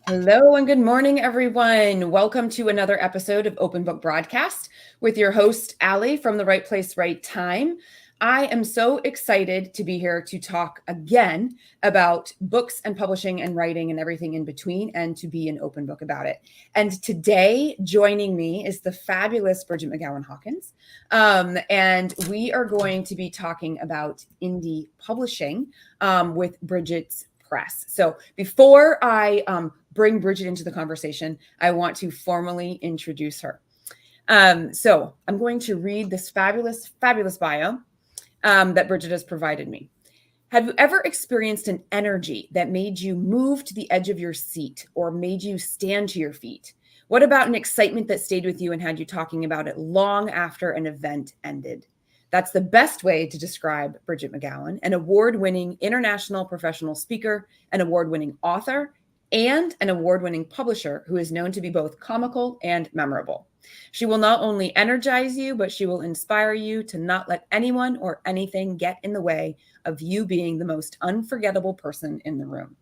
Hello and good morning, everyone. Welcome to another episode of Open Book Broadcast with your host, Allie from The Right Place, Right Time. I am so excited to be here to talk again about books and publishing and writing and everything in between and to be an open book about it. And today, joining me is the fabulous Bridgett McGowen-Hawkins. And we are going to be talking about indie publishing with Bridgett's Press. So before I bring Bridgett into the conversation, I want to formally introduce her. So I'm going to read this fabulous bio that Bridgett has provided me. Have you ever experienced an energy that made you move to the edge of your seat or made you stand to your feet? What about an excitement that stayed with you and had you talking about it long after an event ended? That's the best way to describe Bridgett McGowen, an award-winning international professional speaker, an award-winning author, and an award-winning publisher who is known to be both comical and memorable. She will not only energize you, but she will inspire you to not let anyone or anything get in the way of you being the most unforgettable person in the room.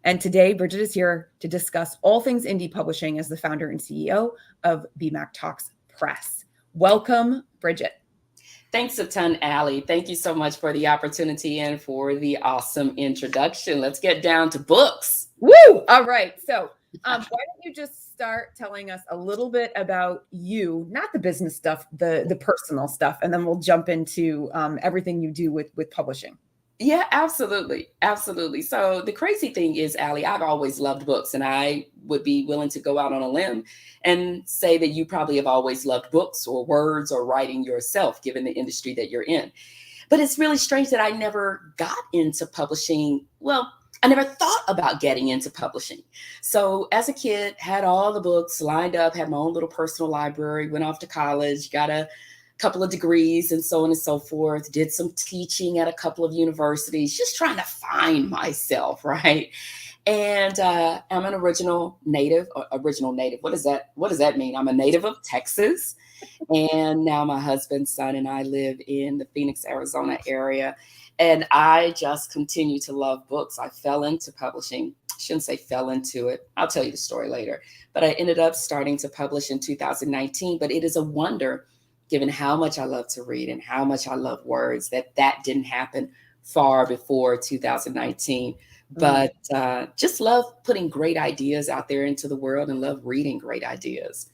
And today, Bridgett is here to discuss all things indie publishing as the founder and CEO of BMcTalks Press. Welcome, Bridgett. Thanks a ton, Allie. Thank you so much for the opportunity and for the awesome introduction. Let's get down to books. Woo! All right. So why don't you just start telling us a little bit about you, not the business stuff, the personal stuff, and then we'll jump into everything you do with publishing. Yeah, absolutely. Absolutely. So the crazy thing is, Allie, I've always loved books, and I would be willing to go out on a limb and say that you probably have always loved books or words or writing yourself, given the industry that you're in. But it's really strange that I never got into publishing. Well, I never thought about getting into publishing. So as a kid, had all the books lined up, had my own little personal library, went off to college, got a couple of degrees and so on and so forth, did some teaching at a couple of universities, just trying to find myself, right? And I'm an original native. What does that mean? I'm a native of Texas. And now my husband, son, and I live in the Phoenix, Arizona area. And I just continue to love books. I fell into publishing. I shouldn't say fell into it. I'll tell you the story later. But I ended up starting to publish in 2019. But it is a wonder, given how much I love to read and how much I love words, that didn't happen far before 2019. But just love putting great ideas out there into the world and love reading great ideas.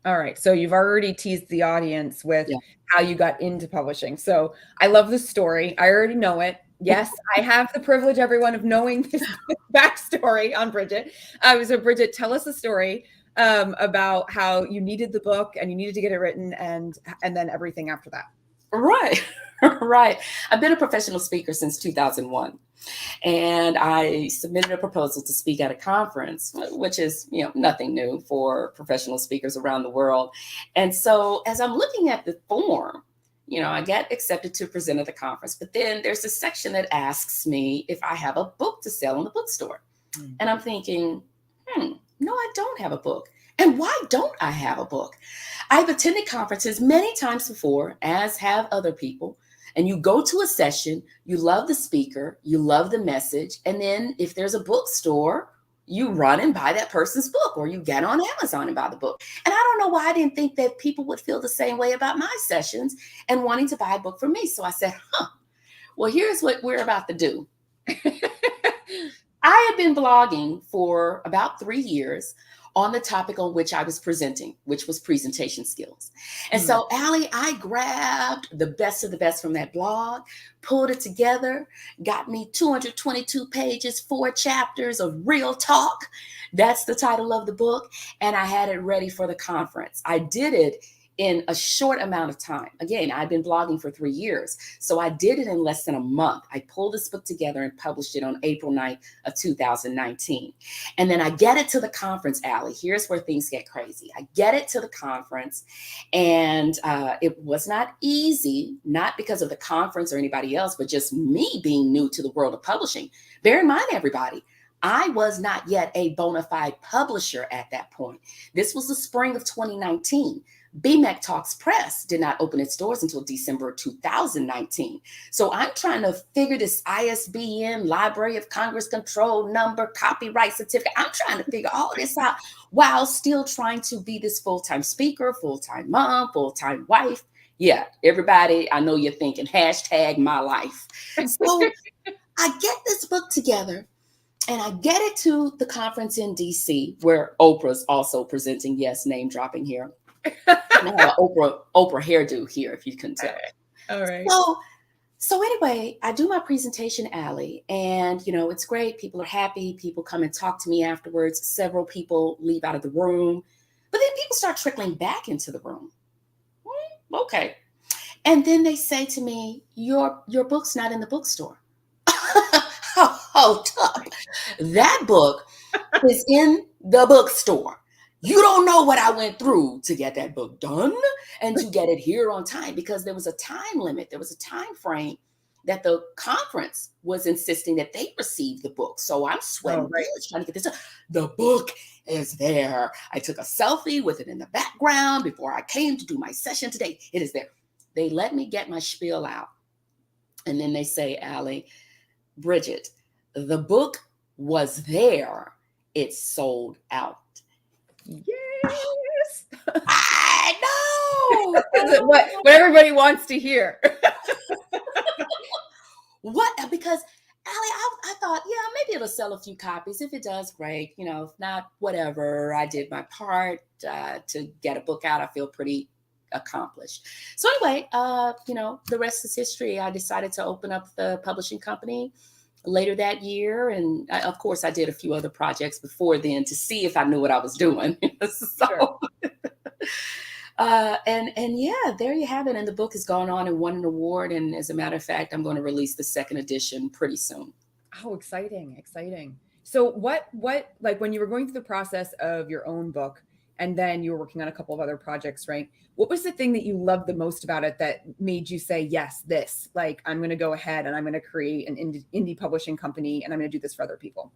All right. So you've already teased the audience with how you got into publishing. So I love the story. I already know it. Yes, I have the privilege, everyone, of knowing this backstory on Bridgett. So Bridgett, tell us a story about how you needed the book and you needed to get it written and then everything after that. Right. Right. I've been a professional speaker since 2001. And I submitted a proposal to speak at a conference, which is, nothing new for professional speakers around the world. And so as I'm looking at the form, I get accepted to present at the conference, but then there's a section that asks me if I have a book to sell in the bookstore. And I'm thinking, no, I don't have a book. And why don't I have a book? I've attended conferences many times before, as have other people. And you go to a session, you love the speaker, you love the message. And then if there's a bookstore, you run and buy that person's book, or you get on Amazon and buy the book. And I don't know why I didn't think that people would feel the same way about my sessions and wanting to buy a book from me. So I said, well, here's what we're about to do. I had been blogging for about 3 years on the topic on which I was presenting, which was presentation skills. And so, Allie, I grabbed the best of the best from that blog, pulled it together, got me 222 pages, 4 chapters of real talk. That's the title of the book. And I had it ready for the conference. I did it in a short amount of time. Again, I've been blogging for 3 years. So I did it in less than a month. I pulled this book together and published it on April 9th of 2019. And then I get it to the conference, Allie. Here's where things get crazy. I get it to the conference, and it was not easy, not because of the conference or anybody else, but just me being new to the world of publishing. Bear in mind, everybody, I was not yet a bona fide publisher at that point. This was the spring of 2019. BMcTalks Press did not open its doors until December 2019. So I'm trying to figure this ISBN, Library of Congress control number, copyright certificate. I'm trying to figure all this out while still trying to be this full-time speaker, full-time mom, full-time wife. Yeah, everybody, I know you're thinking hashtag my life. So I get this book together and I get it to the conference in DC where Oprah's also presenting. Yes, name dropping here. I have an Oprah hairdo here, if you can tell. All right. So anyway, I do my presentation, Allie, and it's great. People are happy. People come and talk to me afterwards. Several people leave out of the room, but then people start trickling back into the room. Okay. And then they say to me, your book's not in the bookstore. Hold up. That book is in the bookstore. You don't know what I went through to get that book done and to get it here on time, because there was a time limit. There was a time frame that the conference was insisting that they receive the book. So I'm sweating bullets trying to get this done. The book is there. I took a selfie with it in the background before I came to do my session today. It is there. They let me get my spiel out. And then they say, Allie, Bridgett, the book was there. It's sold out. Yes. I know. what everybody wants to hear. What? Because Allie, I thought, maybe it'll sell a few copies. If it does, great. If not, whatever. I did my part to get a book out. I feel pretty accomplished. So anyway, the rest is history. I decided to open up the publishing company later that year. And of course, I did a few other projects before then to see if I knew what I was doing. So, and yeah, there you have it. And the book has gone on and won an award. And as a matter of fact, I'm going to release the second edition pretty soon. Oh, exciting. So what, like when you were going through the process of your own book, and then you were working on a couple of other projects, right? What was the thing that you loved the most about it that made you say, yes, this, like, I'm going to go ahead and I'm going to create an indie publishing company and I'm going to do this for other people?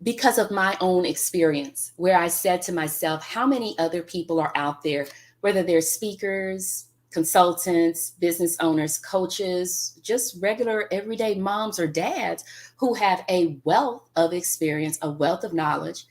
Because of my own experience, where I said to myself, how many other people are out there, whether they're speakers, consultants, business owners, coaches, just regular everyday moms or dads who have a wealth of experience, a wealth of knowledge.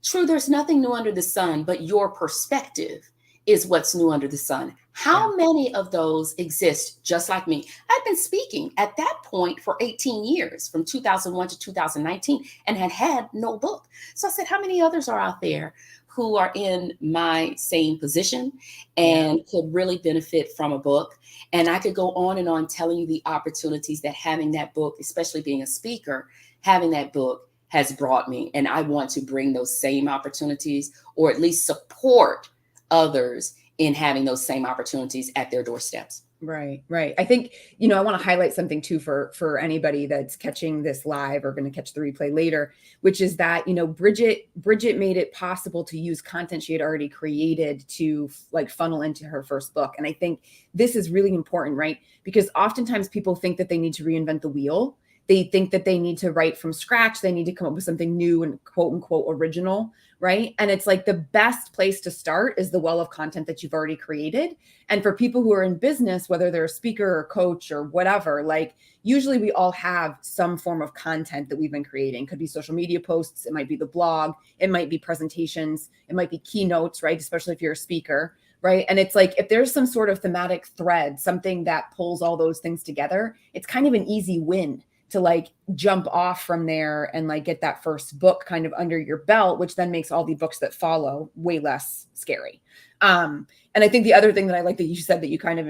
True, there's nothing new under the sun, but your perspective is what's new under the sun. How many of those exist just like me? I've been speaking at that point for 18 years, from 2001 to 2019, and had no book. So I said, how many others are out there who are in my same position and could really benefit from a book? And I could go on and on telling you the opportunities that having that book, especially being a speaker, having that book has brought me. And I want to bring those same opportunities, or at least support others in having those same opportunities at their doorsteps. Right. I think, I want to highlight something too for anybody that's catching this live or going to catch the replay later, which is that, Bridgett made it possible to use content she had already created to like funnel into her first book. And I think this is really important, right? Because oftentimes people think that they need to reinvent the wheel. They think that they need to write from scratch. They need to come up with something new and quote unquote original, right? And it's like the best place to start is the well of content that you've already created. And for people who are in business, whether they're a speaker or coach or whatever, like usually we all have some form of content that we've been creating. Could be social media posts. It might be the blog. It might be presentations. It might be keynotes, right? Especially if you're a speaker, right? And it's like, if there's some sort of thematic thread, something that pulls all those things together, it's kind of an easy win to like jump off from there and like get that first book kind of under your belt, which then makes all the books that follow way less scary. And I think the other thing that I like that you said that you kind of,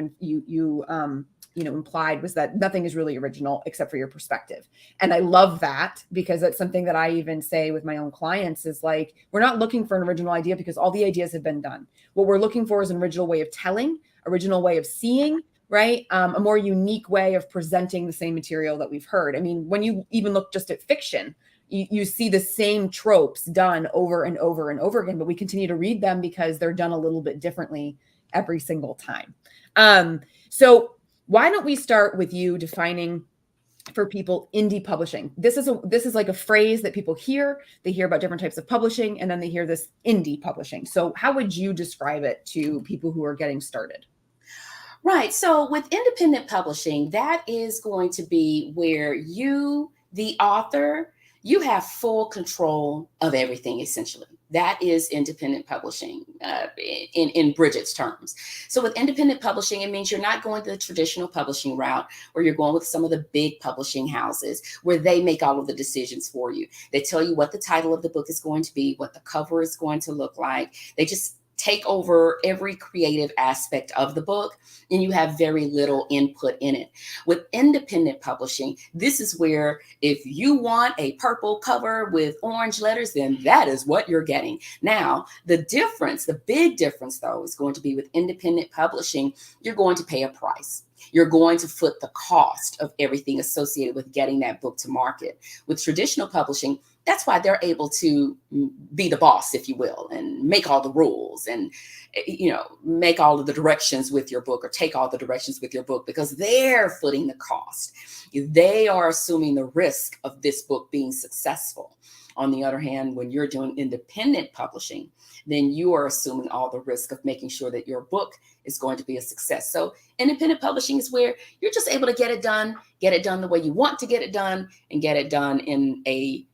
implied was that nothing is really original except for your perspective. And I love that because that's something that I even say with my own clients is like, we're not looking for an original idea because all the ideas have been done. What we're looking for is an original way of telling, original way of seeing, right? A more unique way of presenting the same material that we've heard. I mean, when you even look just at fiction, you see the same tropes done over and over and over again, but we continue to read them because they're done a little bit differently every single time. So why don't we start with you defining for people, indie publishing. This is like a phrase that people hear. They hear about different types of publishing, and then they hear this indie publishing. So how would you describe it to people who are getting started? Right. So with independent publishing, that is going to be where you, the author, you have full control of everything essentially. That is independent publishing in Bridget's terms. So with independent publishing, it means you're not going the traditional publishing route, or you're going with some of the big publishing houses where they make all of the decisions for you. They tell you what the title of the book is going to be, what the cover is going to look like. They just take over every creative aspect of the book, and you have very little input in it. With independent publishing, this is where if you want a purple cover with orange letters, then that is what you're getting. Now, the difference, the big difference though, is going to be with independent publishing, you're going to pay a price. You're going to foot the cost of everything associated with getting that book to market. With traditional publishing, that's why they're able to be the boss, if you will, and make all the rules and, make all of the directions with your book, or take all the directions with your book, because they're footing the cost. They are assuming the risk of this book being successful. On the other hand, when you're doing independent publishing, then you are assuming all the risk of making sure that your book is going to be a success. So independent publishing is where you're just able to get it done the way you want to get it done, and get it done in a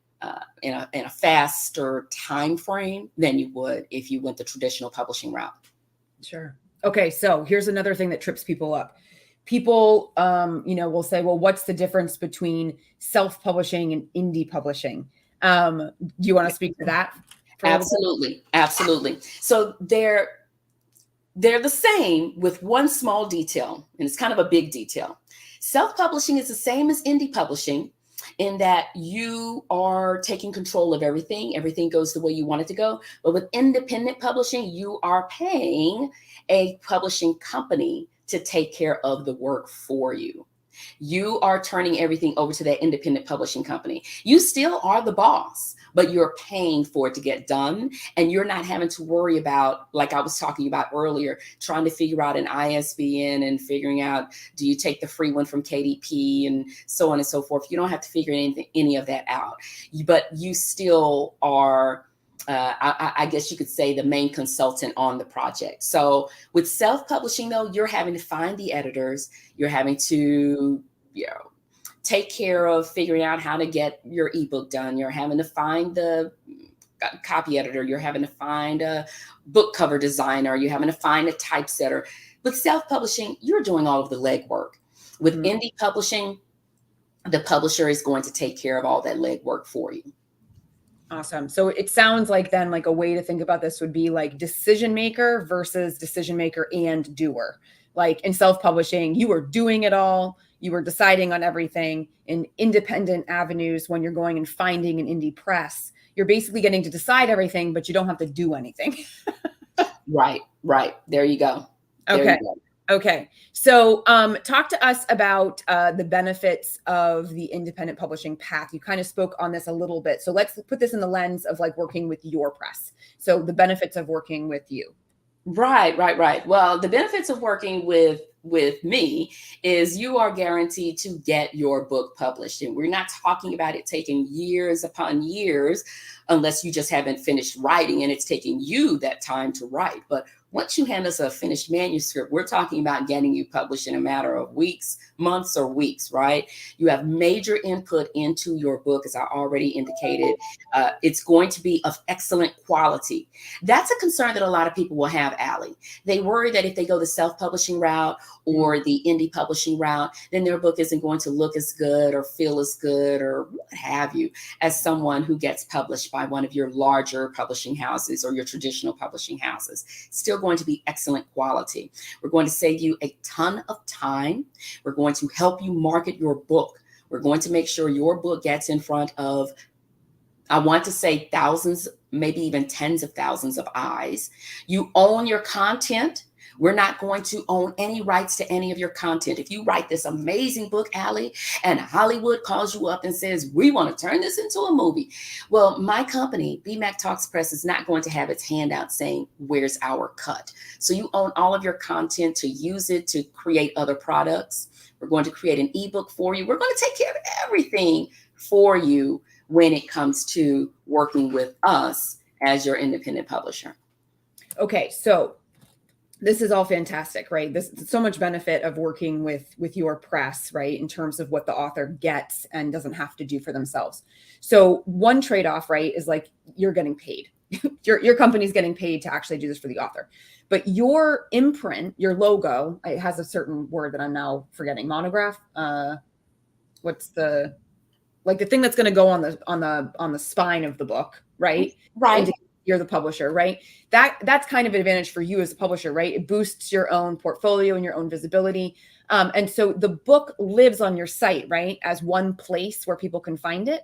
faster time frame than you would if you went the traditional publishing route. Sure. Okay, so here's another thing that trips people up. People, will say, well, what's the difference between self-publishing and indie publishing? Do you want to speak to that? Absolutely. So they're the same, with one small detail, and it's kind of a big detail. Self-publishing is the same as indie publishing, in that you are taking control of everything. Everything goes the way you want it to go. But with independent publishing, you are paying a publishing company to take care of the work for you. You are turning everything over to that independent publishing company. You still are the boss, but you're paying for it to get done. And you're not having to worry about, like I was talking about earlier, trying to figure out an ISBN and figuring out, do you take the free one from KDP and so on and so forth. You don't have to figure any of that out, but you still are, I guess you could say, the main consultant on the project. So with self-publishing though, you're having to find the editors, you're having to, take care of figuring out how to get your ebook done. You're having to find the copy editor. You're having to find a book cover designer. You're having to find a typesetter. With self-publishing, you're doing all of the legwork. With indie publishing, the publisher is going to take care of all that legwork for you. Awesome. So it sounds like then, like, a way to think about this would be like decision maker versus decision maker and doer. Like in self-publishing, you are doing it all. You are deciding on everything. In independent avenues, when you're going and finding an indie press, you're basically getting to decide everything, but you don't have to do anything. Right. There you go. Okay. So talk to us about the benefits of the independent publishing path. You kind of spoke on this a little bit. So let's put this in the lens of like working with your press. So the benefits of working with you. Right. Well, the benefits of working with me is you are guaranteed to get your book published. And we're not talking about it taking years upon years, unless you just haven't finished writing and it's taking you that time to write. But once you hand us a finished manuscript, we're talking about getting you published in a matter of weeks, months, or weeks, right? You have major input into your book, as I already indicated. It's going to be of excellent quality. That's a concern that a lot of people will have, Allie. They worry that if they go the self-publishing route or the indie publishing route, then their book isn't going to look as good or feel as good or what have you as someone who gets published by one of your larger publishing houses or your traditional publishing houses. Still going to be excellent quality. We're going to save you a ton of time. We're going to help you market your book. We're going to make sure your book gets in front of, I want to say, thousands, maybe even tens of thousands of eyes. You own your content. We're not going to own any rights to any of your content. If you write this amazing book, Allie, and Hollywood calls you up and says, we want to turn this into a movie. Well, my company, BMcTalks Press, is not going to have its hand out saying, where's our cut? So you own all of your content to use it to create other products. We're going to create an ebook for you. We're going to take care of everything for you when it comes to working with us as your independent publisher. Okay, so this is all fantastic, right? This is so much benefit of working with your press, right? In terms of what the author gets and doesn't have to do for themselves. So one trade-off, right, is like you're getting paid. your company's getting paid to actually do this for the author. But your imprint, your logo, it has a certain word that I'm now forgetting. Monograph. What's the thing that's going to go on the spine of the book, right? Right. You're the publisher, right? That's kind of an advantage for you as a publisher, right? It boosts your own portfolio and your own visibility. And so the book lives on your site, right? As one place where people can find it.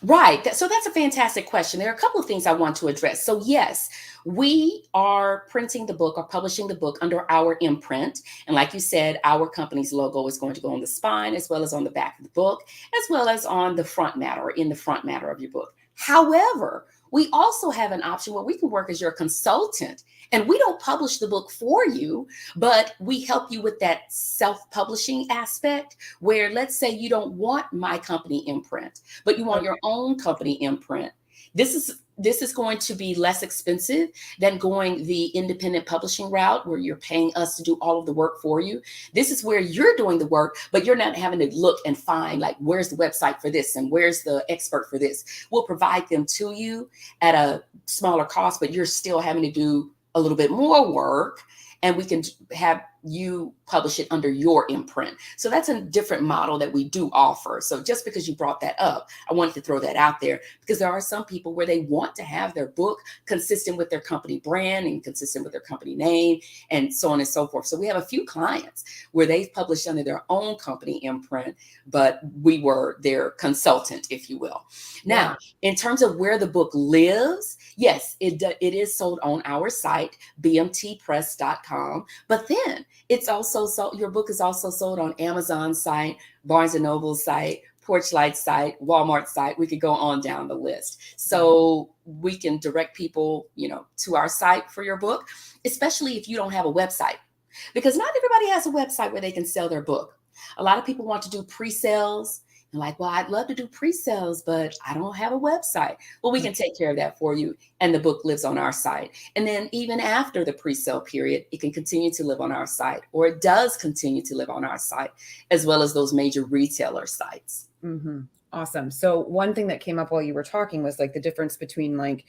Right. So that's a fantastic question. There are a couple of things I want to address. So yes, we are printing the book or publishing the book under our imprint. And like you said, our company's logo is going to go on the spine as well as on the back of the book, as well as on the front matter or in the front matter of your book. However, we also have an option where we can work as your consultant, and we don't publish the book for you, but we help you with that self-publishing aspect where, let's say you don't want my company imprint, but you want your own company imprint. This is going to be less expensive than going the independent publishing route where you're paying us to do all of the work for you. This is where you're doing the work, but you're not having to look and find like, where's the website for this and where's the expert for this? We'll provide them to you at a smaller cost, but you're still having to do a little bit more work, and we can have you publish it under your imprint. So that's a different model that we do offer. So just because you brought that up, I wanted to throw that out there because there are some people where they want to have their book consistent with their company brand and consistent with their company name and so on and so forth. So we have a few clients where they've published under their own company imprint, but we were their consultant, if you will. Now, in terms of where the book lives, yes, it is sold on our site, bmtpress.com, but then it's also sold, your book is also sold on Amazon's site, Barnes and Noble's site, Porchlight's site, Walmart's site. We could go on down the list. So we can direct people, to our site for your book, especially if you don't have a website, because not everybody has a website where they can sell their book. A lot of people want to do pre-sales. And like, well, I'd love to do pre-sales, but I don't have a website. Well, we can take care of that for you. And the book lives on our site. And then even after the pre-sale period, it can continue to live on our site, or it does continue to live on our site, as well as those major retailer sites. Mm-hmm. Awesome. So one thing that came up while you were talking was like the difference between like,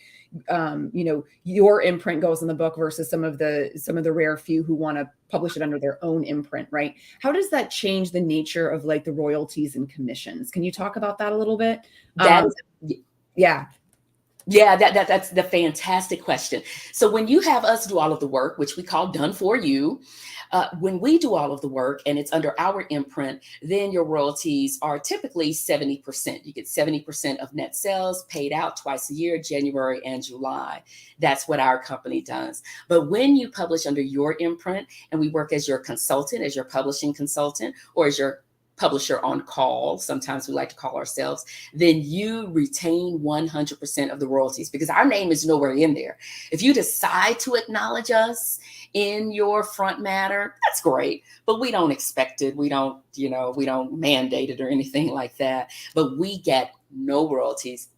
your imprint goes in the book versus some of the rare few who want to publish it under their own imprint, right? How does that change the nature of like the royalties and commissions? Can you talk about that a little bit? Yeah, that's the fantastic question. So when you have us do all of the work, which we call done for you, when we do all of the work and it's under our imprint, then your royalties are typically 70%. You get 70% of net sales paid out twice a year, January and July. That's what our company does. But when you publish under your imprint and we work as your consultant, as your publishing consultant, or as your publisher on call, sometimes we like to call ourselves, then you retain 100% of the royalties because our name is nowhere in there. If you decide to acknowledge us in your front matter, that's great, but we don't expect it. We don't mandate it or anything like that, but we get no royalties.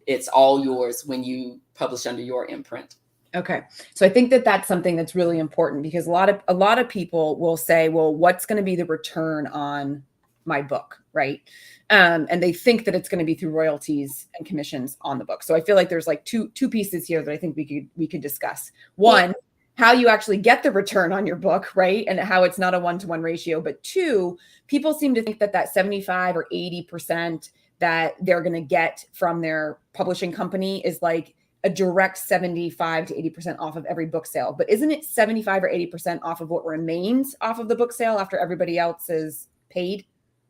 It's all yours when you publish under your imprint. Okay. So I think that that's something that's really important because a lot of people will say, well, what's going to be the return on my book, right? And they think that it's going to be through royalties and commissions on the book. So I feel like there's like two pieces here that I think we could discuss. One, how you actually get the return on your book, right? And how it's not a 1-to-1 ratio. But two, people seem to think that 75 or 80% that they're going to get from their publishing company is like a direct 75 to 80% off of every book sale. But isn't it 75 or 80% off of what remains off of the book sale after everybody else is paid?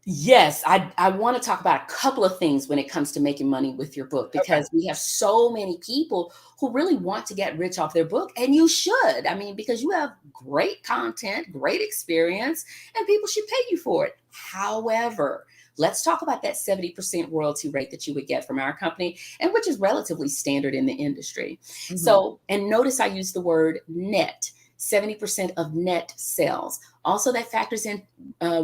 Yes, I want to talk about a couple of things when it comes to making money with your book, Okay. because we have so many people who really want to get rich off their book, and you should. I mean, because you have great content, great experience, and people should pay you for it. However, let's talk about that 70% royalty rate that you would get from our company, and which is relatively standard in the industry. Mhm. So, and notice I use the word net. 70% of net sales. Also, that factors in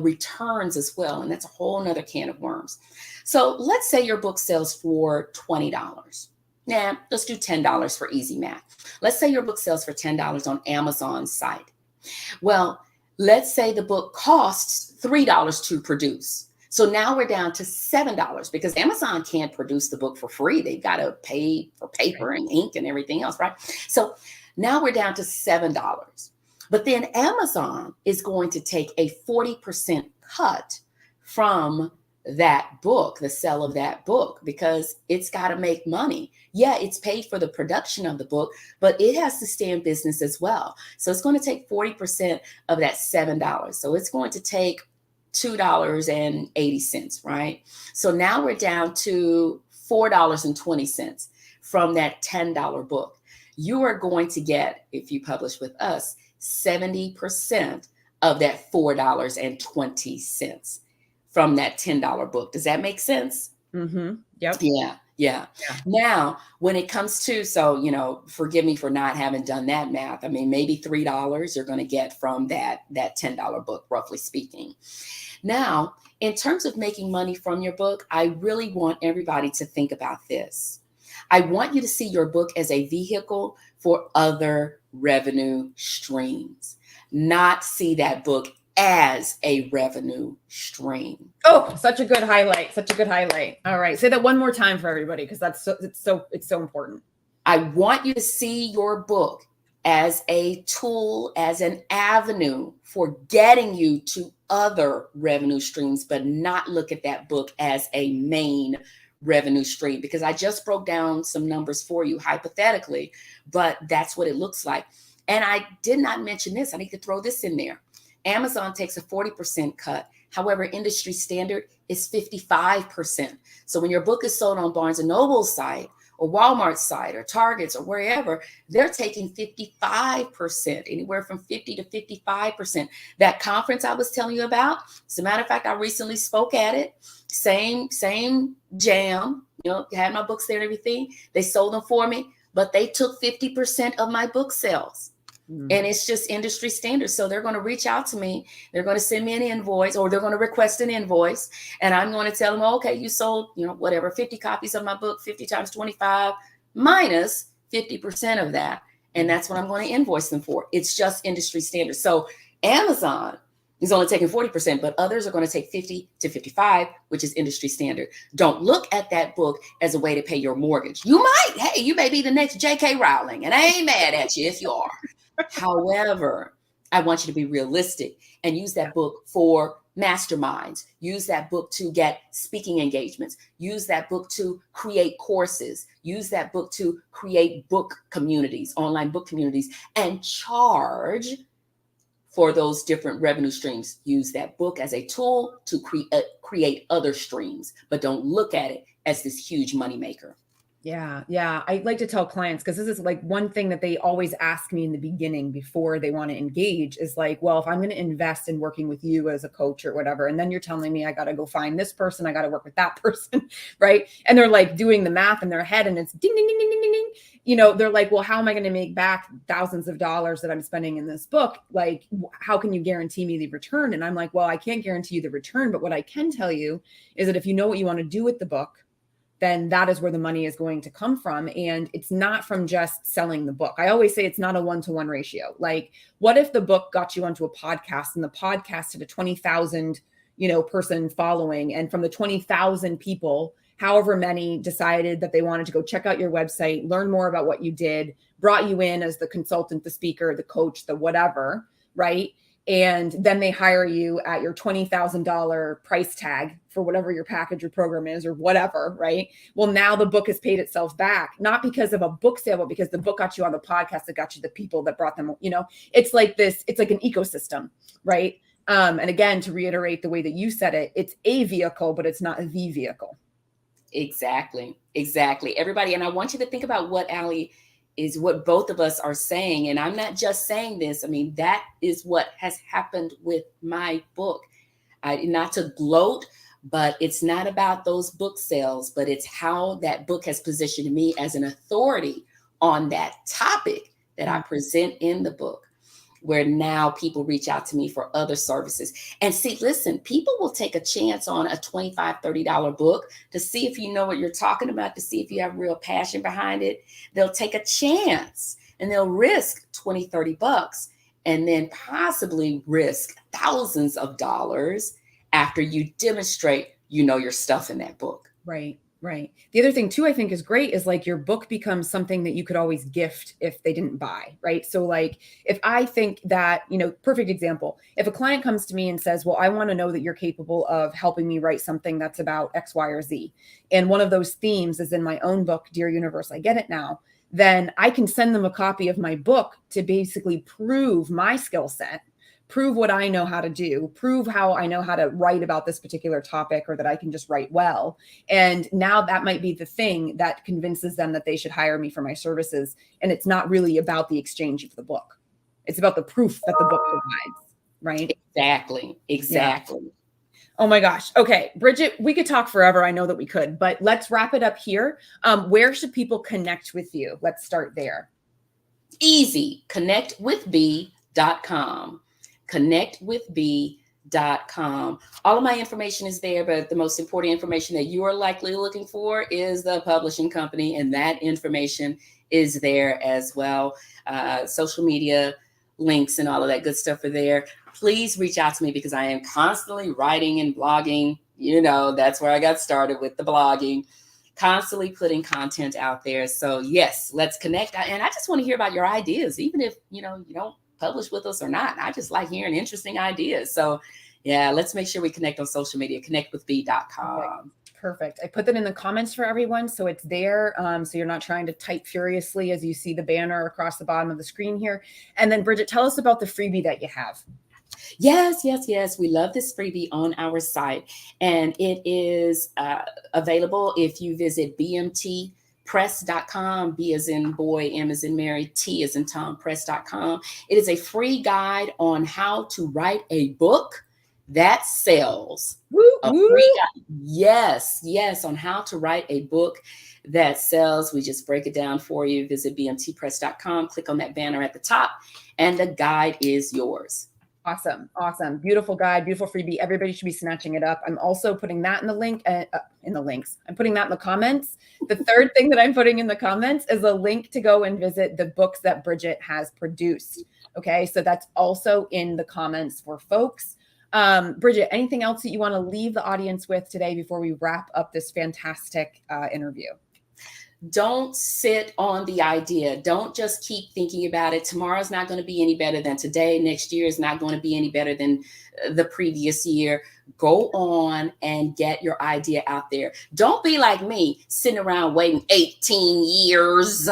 returns as well. And that's a whole nother can of worms. So let's say your book sells for $20. Nah, let's do $10 for easy math. Let's say your book sells for $10 on Amazon's site. Well, let's say the book costs $3 to produce. So now we're down to $7 because Amazon can't produce the book for free. They've got to pay for paper and ink and everything else, right? So now we're down to $7. But then Amazon is going to take a 40% cut from that book, the sale of that book, because it's got to make money. Yeah, it's paid for the production of the book, but it has to stay in business as well. So it's going to take 40% of that $7. So it's going to take $2.80, right? So now we're down to $4.20 from that $10 book. You are going to get, if you publish with us, 70% of that $4.20 from that $10 book. Does that make sense? Mm-hmm. Yep. Yeah. Yeah. Now, when it comes to, so, forgive me for not having done that math. I mean, maybe $3 you're going to get from that $10 book, roughly speaking. Now, in terms of making money from your book, I really want everybody to think about this. I want you to see your book as a vehicle for other revenue streams, not see that book as a revenue stream. Oh, such a good highlight. Such a good highlight. All right. Say that one more time for everybody, because it's so important. I want you to see your book as a tool, as an avenue for getting you to other revenue streams, but not look at that book as a main revenue stream, because I just broke down some numbers for you hypothetically, but that's what it looks like. And I did not mention this. I need to throw this in there. Amazon takes a 40% cut. However, industry standard is 55%. So when your book is sold on Barnes & Noble's site or Walmart's site or Target's or wherever, they're taking 55%, anywhere from 50 to 55%. That conference I was telling you about, as a matter of fact, I recently spoke at it. Same jam, had my books there and everything. They sold them for me, but they took 50% of my book sales. And it's just industry standard. So they're going to reach out to me. They're going to send me an invoice, or they're going to request an invoice. And I'm going to tell them, okay, you sold, 50 copies of my book, 50 times 25 minus 50% of that. And that's what I'm going to invoice them for. It's just industry standard. So Amazon is only taking 40%, but others are going to take 50 to 55, which is industry standard. Don't look at that book as a way to pay your mortgage. You may be the next J.K. Rowling, and I ain't mad at you if you are. However, I want you to be realistic and use that book for masterminds. Use that book to get speaking engagements. Use that book to create courses. Use that book to create book communities, online book communities, and charge for those different revenue streams. Use that book as a tool to create other streams, but don't look at it as this huge moneymaker. Yeah. I like to tell clients, because this is like one thing that they always ask me in the beginning before they want to engage is like, well, if I'm going to invest in working with you as a coach or whatever, and then you're telling me I got to go find this person, I got to work with that person, right? And they're like doing the math in their head and it's ding, ding, ding, ding, ding, ding. They're like, well, how am I going to make back thousands of dollars that I'm spending in this book? Like, how can you guarantee me the return? And I'm like, well, I can't guarantee you the return, but what I can tell you is that if you know what you want to do with the book, then that is where the money is going to come from. And it's not from just selling the book. I always say it's not a 1-to-1 ratio. Like, what if the book got you onto a podcast and the podcast had a 20,000, person following, and from the 20,000 people, however many decided that they wanted to go check out your website, learn more about what you did, brought you in as the consultant, the speaker, the coach, the whatever, right? And then they hire you at your $20,000 price tag for whatever your package or program is or whatever, right? Well, now the book has paid itself back, not because of a book sale, but because the book got you on the podcast, that got you the people that brought them, it's like this, it's like an ecosystem, right? And again, to reiterate the way that you said it, it's a vehicle, but it's not the vehicle. Exactly. Everybody. And I want you to think about what Allie is, what both of us are saying. And I'm not just saying this. I mean, that is what has happened with my book. Not to gloat, but it's not about those book sales, but it's how that book has positioned me as an authority on that topic that I present in the book, where now people reach out to me for other services. And see, listen, people will take a chance on a $25, $30 book to see if you know what you're talking about, to see if you have real passion behind it. They'll take a chance and they'll risk 20, $30 and then possibly risk thousands of dollars after you demonstrate, you know, your stuff in that book. Right. The other thing too, I think is great is like your book becomes something that you could always gift if they didn't buy, right? So like, if I think that, you know, perfect example, if a client comes to me and says, well, I want to know that you're capable of helping me write something that's about X, Y, or Z. And one of those themes is in my own book, Dear Universe, I Get It Now. Then I can send them a copy of my book to basically prove my skill set, prove what I know how to do, prove how I know how to write about this particular topic, or that I can just write well. And now that might be the thing that convinces them that they should hire me for my services. And it's not really about the exchange of the book. It's about the proof that the book provides, right? Exactly. Yeah. Oh my gosh. Okay, Bridgett, we could talk forever. I know that we could, but let's wrap it up here. Where should people connect with you? Let's start there. Easy. connectwithb.com. connectwithb.com. All of my information is there, but the most important information that you are likely looking for is the publishing company, and that information is there as well. Social media links and all of that good stuff are there. Please reach out to me because I am constantly writing and blogging. You know, that's where I got started with the blogging, constantly putting content out there. So yes, let's connect. And I just want to hear about your ideas, even if, you know, you don't publish with us or not. I just like hearing interesting ideas. So yeah, let's make sure we connect on social media, connectwithb.com. Perfect. I put that in the comments for everyone, so it's there. So you're not trying to type furiously as you see the banner across the bottom of the screen here. And then Bridgett, tell us about the freebie that you have. Yes. We love this freebie on our site, and it is available if you visit BMTpress.com. B as in boy, M as in Mary, T as in Tom, press.com. It is a free guide on how to write a book that sells. Free guide. Yes, on how to write a book that sells. We just break it down for you. Visit BMTpress.com, click on that banner at the top, and the guide is yours. Awesome. Beautiful guide, beautiful freebie. Everybody should be snatching it up. I'm also putting that in the link, in the links. I'm putting that in the comments. The third thing that I'm putting in the comments is a link to go and visit the books that Bridgett has produced. Okay. So that's also in the comments for folks. Bridgett, anything else that you want to leave the audience with today before we wrap up this fantastic interview? Don't sit on the idea. Don't just keep thinking about it. Tomorrow's not going to be any better than today. Next year is not going to be any better than the previous year. Go on and get your idea out there. Don't be like me, sitting around waiting 18 years,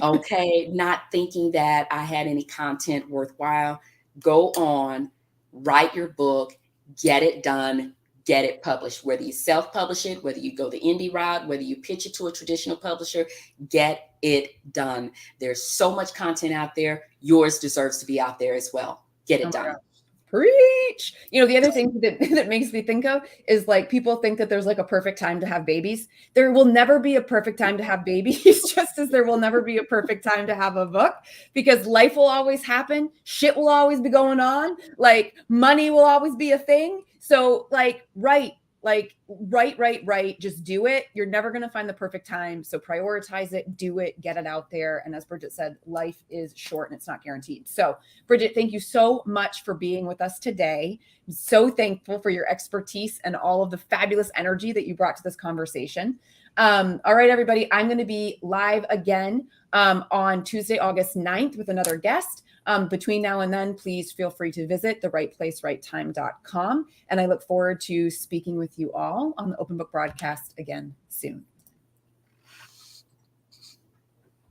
okay, not thinking that I had any content worthwhile. Go on, write your book, get it done, get it published, whether you self-publish it, whether you go the indie route, whether you pitch it to a traditional publisher, get it done. There's so much content out there. Yours deserves to be out there as well. Get it done. Preach. You know, the other thing that makes me think of is like people think that there's like a perfect time to have babies. There will never be a perfect time to have babies, just as there will never be a perfect time to have a book, because life will always happen. Shit will always be going on. Like money will always be a thing. So like, write. Just do it. You're never going to find the perfect time. So prioritize it, do it, get it out there. And as Bridgett said, life is short and it's not guaranteed. So Bridgett, thank you so much for being with us today. I'm so thankful for your expertise and all of the fabulous energy that you brought to this conversation. All right, everybody, I'm going to be live again on Tuesday, August 9th with another guest. Between now and then, please feel free to visit therightplacerightTime.com. And I look forward to speaking with you all on the Open Book Broadcast again soon.